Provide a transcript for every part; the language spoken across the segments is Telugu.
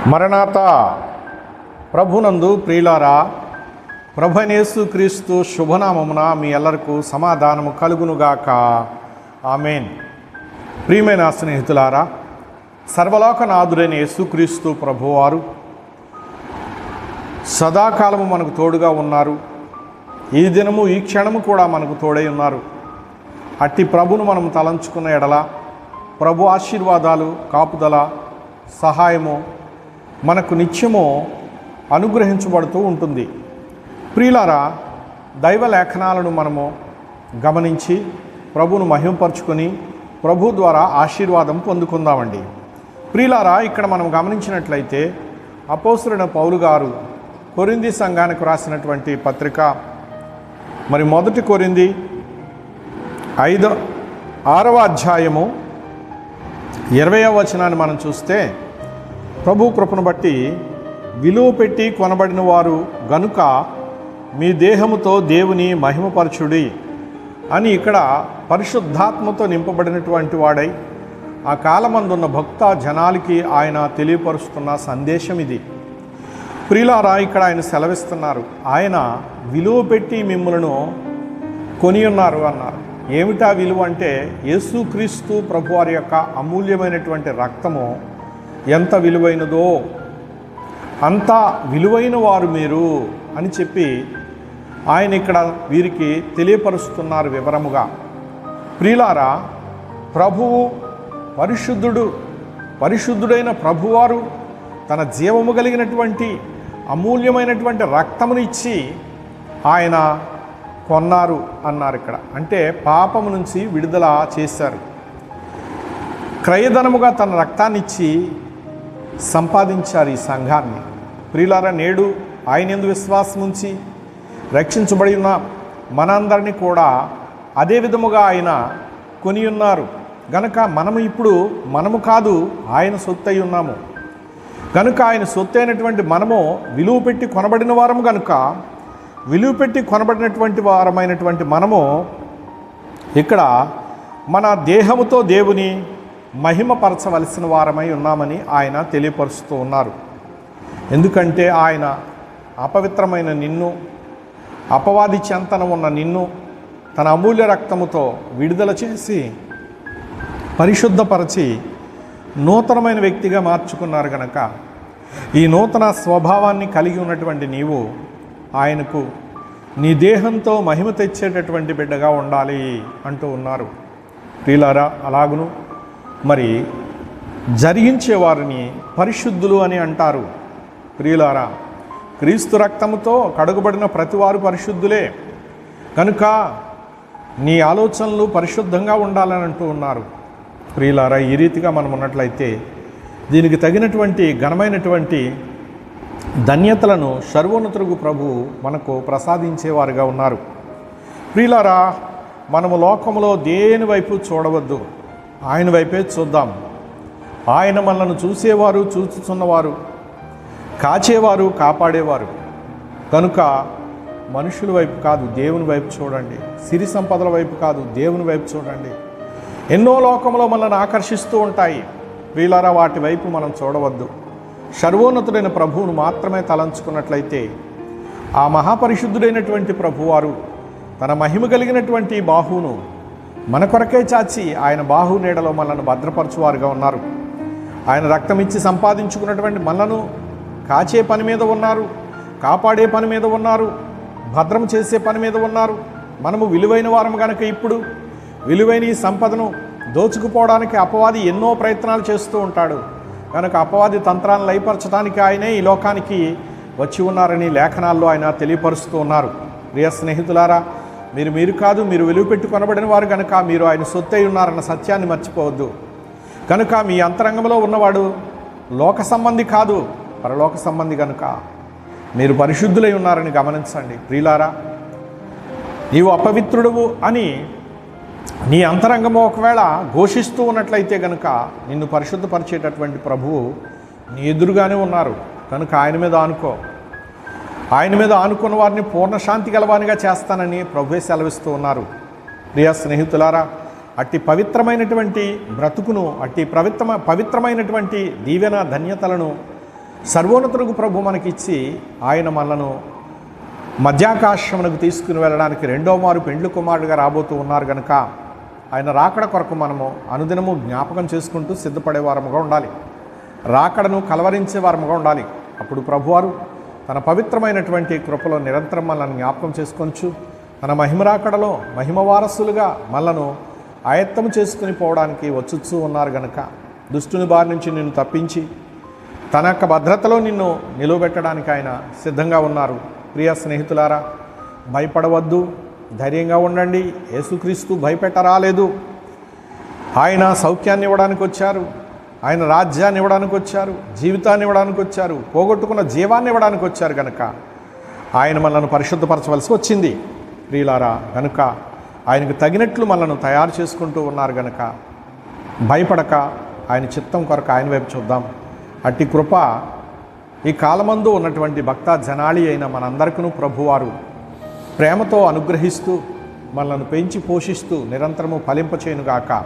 మరణాత ప్రభునందు ప్రియులారా, ప్రభునేసు క్రీస్తు శుభనామమున మీ ఎల్లరకు సమాధానము కలుగునుగాక. ఆమేన్. ప్రియమైన స్నేహితులారా, సర్వలోకనాథుడైన యేసుక్రీస్తు ప్రభువారు సదాకాలము మనకు తోడుగా ఉన్నారు. ఈ దినము ఈ క్షణము కూడా మనకు తోడై ఉన్నారు. అట్టి ప్రభును మనం తలంచుకున్న ఎడల ప్రభు ఆశీర్వాదాలు, కాపుదల, సహాయము మనకు నిత్యము అనుగ్రహించబడుతూ ఉంటుంది. ప్రియులారా, దైవ లేఖనాలను మనము గమనించి ప్రభును మహిమపరుచుకొని ప్రభు ద్వారా ఆశీర్వాదం పొందుకుందామండి. ప్రియులారా, ఇక్కడ మనం గమనించినట్లయితే అపోస్తలుడైన పౌలు గారు కొరింథీ సంఘానికి రాసినటువంటి పత్రిక, మరి 1 కొరింథీ 6వ అధ్యాయము 20వ వచనాన్ని మనం చూస్తే, ప్రభు కృపను బట్టి విలువ పెట్టి కొనబడిన వారు గనుక మీ దేహముతో దేవుని మహిమపరచుడి అని ఇక్కడ పరిశుద్ధాత్మతో నింపబడినటువంటి వాడై ఆ కాలమందున్న భక్త జనాలకి ఆయన తెలియపరుస్తున్న సందేశం ఇది. ప్రియులారా, ఇక్కడ ఆయన సెలవిస్తున్నారు, ఆయన విలువ పెట్టి మిమ్మలను కొని ఉన్నారు అన్నారు. ఏమిటా విలువ అంటే, యేసుక్రీస్తు ప్రభువారి యొక్క అమూల్యమైనటువంటి రక్తము ఎంత విలువైనదో అంత విలువైన వారు మీరు అని చెప్పి ఆయన ఇక్కడ వీరికి తెలియపరుస్తున్నారు వివరముగా. ప్రియులారా, ప్రభువు పరిశుద్ధుడైన ప్రభువారు తన జీవము కలిగినటువంటి అమూల్యమైనటువంటి రక్తమును ఇచ్చి ఆయన కొన్నారు అన్నారు. ఇక్కడ అంటే పాపము నుంచి విడుదల చేశారు. క్రయధనముగా తన రక్తాన్ని ఇచ్చి సంపాదించారు ఈ సంఘాన్ని. ప్రియులారా, నేడు ఆయన యందు విశ్వాసం ఉంచి రక్షించబడి ఉన్న మనందరినీ కూడా అదే విధముగా ఆయన కొని ఉన్నారు గనుక మనము కాదు, ఆయన సొత్తు అయి ఉన్నాము. కనుక ఆయన సొత్తు అయినటువంటి మనము విలువ పెట్టి కొనబడిన వారము గనుక, విలువ పెట్టి కొనబడినటువంటి వారమైనటువంటి మనము ఇక్కడ మన దేహముతో దేవుని మహిమపరచవలసిన వారమై ఉన్నామని ఆయన తెలియపరుస్తూ ఉన్నారు. ఎందుకంటే ఆయన అపవిత్రమైన నిన్ను, అపవాది చెంతన ఉన్న నిన్ను తన అమూల్య రక్తముతో విడుదల చేసి పరిశుద్ధపరచి నూతనమైన వ్యక్తిగా మార్చుకున్నారు కనుక, ఈ నూతన స్వభావాన్ని కలిగి ఉన్నటువంటి నీవు ఆయనకు నీ దేహంతో మహిమ తెచ్చేటటువంటి బిడ్డగా ఉండాలి అంటూ ఉన్నారు. ప్రియులారా, అలాగును మరి జరిగించేవారిని పరిశుద్ధులు అని అంటారు. ప్రియులారా, క్రీస్తు రక్తముతో కడుగబడిన ప్రతివారు పరిశుద్ధులే కనుక నీ ఆలోచనలు పరిశుద్ధంగా ఉండాలని అంటూ ఉన్నారు. ప్రియులారా, ఈ రీతిగా మనం ఉన్నట్లయితే దీనికి తగినటువంటి ఘనమైనటువంటి ధన్యతలను సర్వోన్నతుడు ప్రభు మనకు ప్రసాదించేవారుగా ఉన్నారు. ప్రియులారా, మనము లోకములో దేని వైపు చూడవద్దు, ఆయన వైపే చూద్దాం. ఆయన మనల్ని చూసేవారు, చూచుచున్నవారు, కాచేవారు, కాపాడేవారు కనుక మనుషుల వైపు కాదు, దేవుని వైపు చూడండి. సిరి సంపదల వైపు కాదు, దేవుని వైపు చూడండి. ఎన్నో లోకంలో మనల్ని ఆకర్షిస్తూ ఉంటాయి. ప్రియులారా, వాటి వైపు మనం చూడవద్దు. సర్వోన్నతుడైన ప్రభువును మాత్రమే తలంచుకున్నట్లయితే ఆ మహాపరిశుద్ధుడైనటువంటి ప్రభువారు తన మహిమ కలిగినటువంటి బాహువును మన కొరకే చాచి ఆయన బాహు నీడలో మనల్ని భద్రపరచువారుగా ఉన్నారు. ఆయన రక్తం ఇచ్చి సంపాదించుకున్నటువంటి మనలను కాచే పని మీద ఉన్నారు, కాపాడే పని మీద ఉన్నారు, భద్రం చేసే పని మీద ఉన్నారు. మనము విలువైన వారం కనుక ఇప్పుడు విలువైన ఈ సంపదను దోచుకుపోవడానికి అపవాది ఎన్నో ప్రయత్నాలు చేస్తూ ఉంటాడు. కనుక అపవాది తంత్రాలను లయపరచడానికి ఆయనే ఈ లోకానికి వచ్చి ఉన్నారని లేఖనాల్లో ఆయన తెలియపరుస్తూ ఉన్నారు. ప్రియ స్నేహితులారా, మీరు కాదు, మీరు విలువ పెట్టి కొనబడిన వారు కనుక మీరు ఆయన సొత్తు అయి ఉన్నారన్న సత్యాన్ని మర్చిపోవద్దు. కనుక మీ అంతరంగంలో ఉన్నవాడు లోక సంబంధి కాదు, పరలోక సంబంధి కనుక మీరు పరిశుద్ధులై ఉన్నారని గమనించండి. ప్రియులారా, నీవు అపవిత్రుడువు అని నీ అంతరంగము ఒకవేళ ఘోషిస్తూ ఉన్నట్లయితే కనుక నిన్ను పరిశుద్ధపరిచేటటువంటి ప్రభువు నీ ఎదురుగానే ఉన్నారు. కనుక ఆయన మీద ఆనుకో. ఆయన మీద ఆనుకున్న వారిని పూర్ణ శాంతి గలవానిగా చేస్తానని ప్రభువే సెలవిస్తూ ఉన్నారు. ప్రియ స్నేహితులారా, అట్టి పవిత్రమైనటువంటి బ్రతుకును, అట్టి పవిత్రమైనటువంటి దీవెన ధన్యతలను సర్వోన్నతులకు ప్రభు మనకిచ్చి ఆయన మనను మధ్యాకాశమునకు తీసుకుని వెళ్ళడానికి రెండో మారు పెండ్లి కుమారుడిగా రాబోతూ ఉన్నారు కనుక ఆయన రాకడ కొరకు మనము అనుదినము జ్ఞాపకం చేసుకుంటూ సిద్ధపడే వారముగా ఉండాలి. రాకడను కలవరించే వారముగా ఉండాలి. అప్పుడు ప్రభువారు తన పవిత్రమైనటువంటి కృపలో నిరంతరం మనల్ని జ్ఞాపకం చేసుకొనచ్చు తన మహిమ రాకడలో మహిమ వారసులుగా మనలను ఆయత్తము చేసుకుని పోవడానికి వచ్చుచూ ఉన్నారు గనుక దుష్టుని బారి నుంచి నిన్ను తప్పించి తన యొక్క భద్రతలో నిన్ను నిలువబెట్టడానికి ఆయన సిద్ధంగా ఉన్నారు. ప్రియ స్నేహితులారా, భయపడవద్దు, ధైర్యంగా ఉండండి. యేసుక్రీస్తు భయపెట్టరాలేదు. ఆయన సౌఖ్యాన్ని ఇవ్వడానికి వచ్చారు, ఆయన రాజ్యాన్ని ఇవ్వడానికి వచ్చారు, జీవితాన్ని ఇవ్వడానికి వచ్చారు, పోగొట్టుకున్న జీవాన్ని ఇవ్వడానికి వచ్చారు కనుక ఆయన మనల్ని పరిశుద్ధపరచవలసి వచ్చింది. ప్రియులారా, కనుక ఆయనకు తగినట్లు మనల్ని తయారు చేసుకుంటూ ఉన్నారు కనుక భయపడక ఆయన చిత్తం కొరకు ఆయన వైపు చూద్దాం. అట్టి కృప ఈ కాలమందు ఉన్నటువంటి భక్త జనాళి అయిన మనందరికీ ప్రభువారు ప్రేమతో అనుగ్రహిస్తూ మనల్ని పెంచి పోషిస్తూ నిరంతరము ఫలింపచేయునుగాక.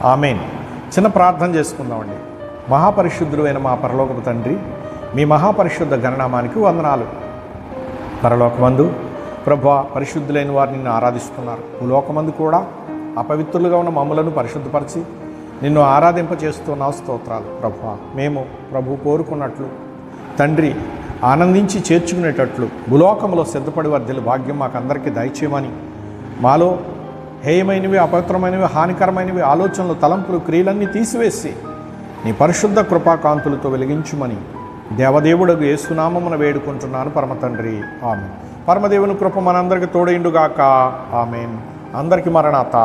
ఆమేన్. చిన్న ప్రార్థన చేసుకుందామండి. మహాపరిశుద్ధుడు అయిన మా పరలోకపు తండ్రి, మీ మహాపరిశుద్ధ గణనామానికి వందనాలు. పరలోకమందు ప్రభువా, పరిశుద్ధులైన వారు నిన్ను ఆరాధిస్తున్నారు. భూలోకమందు కూడా అపవిత్రులుగా ఉన్న మమ్ములను పరిశుద్ధపరిచి నిన్ను ఆరాధింపచేస్తున్నావు. స్తోత్రాలు ప్రభువా. మేము ప్రభు కోరుకున్నట్లు తండ్రి ఆనందించి చేర్చుకునేటట్లు భూలోకంలో సిద్ధపడి వర్ధిల్లు భాగ్యం మాకు అందరికీ దయచేయమని, మాలో హేయమైనవి, అపవిత్రమైనవి, హానికరమైనవి ఆలోచనలు, తలంపులు, క్రియలన్నీ తీసివేసి నీ పరిశుద్ధ కృపాకాంతులతో వెలిగించుమని దేవదేవుడగు యేసునామమున వేడుకుంటున్నాను పరమ తండ్రి. ఆమేన్. పరమదేవుని కృప మనందరికీ తోడైండుగాక. ఆమేన్. అందరికీ మరణాత.